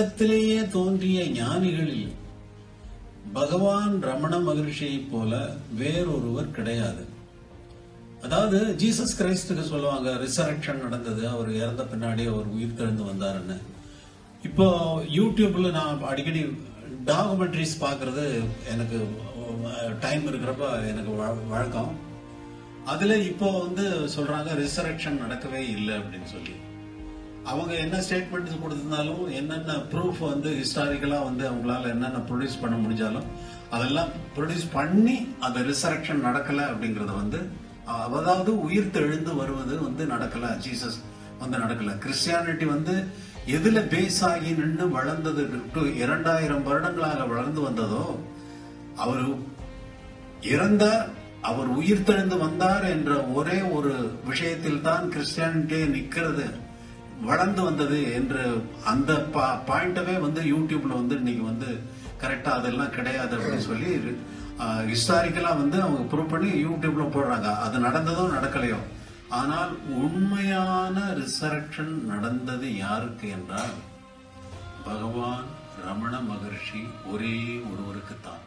உலகத்திலேயே தோன்றிய ஞானிகளில் பகவான் ரமண மகரிஷியை போல வேறொருவர் கிடையாது. அதாவது ஜீசஸ் கிரைஸ்டுக்கு சொல்லுவாங்க ரிசரக்ஷன் நடந்தது, அவர் இறந்த பின்னாடி அவர் உயிர் தெழுந்து வந்தாருன்னு. இப்போ யூடியூப்ல நான் அடிக்கடி டாக்குமெண்ட்ரிஸ் பார்க்கறது எனக்கு டைம் இருக்கிறப்ப எனக்கு வழக்கம். அதுல இப்போ சொல்றாங்க ரிசரக்ஷன் நடக்கவே இல்லை அப்படின்னு சொல்லி. அவங்க என்ன ஸ்டேட்மெண்ட் கொடுத்திருந்தாலும், என்னென்ன ப்ரூஃப் ஹிஸ்டாரிக்கலா அவங்களால என்னென்ன ப்ரொடியூஸ் பண்ண முடிஞ்சாலும் அதெல்லாம் ப்ரொடியூஸ் பண்ணி அந்த ரிசரக்ஷன் நடக்கல அப்படிங்கறது அதாவது உயிர் தெழுந்து வருவது நடக்கல. ஜீசஸ் நடக்கல. கிறிஸ்டியானிட்டி எதுல பேஸ் ஆகி நின்று வளர்ந்தது 2000 வருடங்களாக வளர்ந்து வந்ததோ, அவர் இறந்தார், அவர் உயிர் தெழுந்து வந்தார் என்ற ஒரே ஒரு விஷயத்தில் தான் கிறிஸ்டியானிட்டியே நிக்கிறது, வளர்ந்து வந்தது என்று அந்த பாயிண்டவே யூடியூப்ல இன்னைக்கு கரெக்டா அதெல்லாம் கிடையாது அப்படின்னு சொல்லி ஹிஸ்டாரிக்கலா அவங்க ப்ரூவ் பண்ணி யூடியூப்ல போடுறாங்க. அது நடந்ததோ நடக்கலையோ, ஆனால் உண்மையான ரிசரக்ஷன் நடந்தது யாருக்கு என்றால் பகவான் ரமண மகர்ஷி ஒரே ஒருவருக்கு தான்.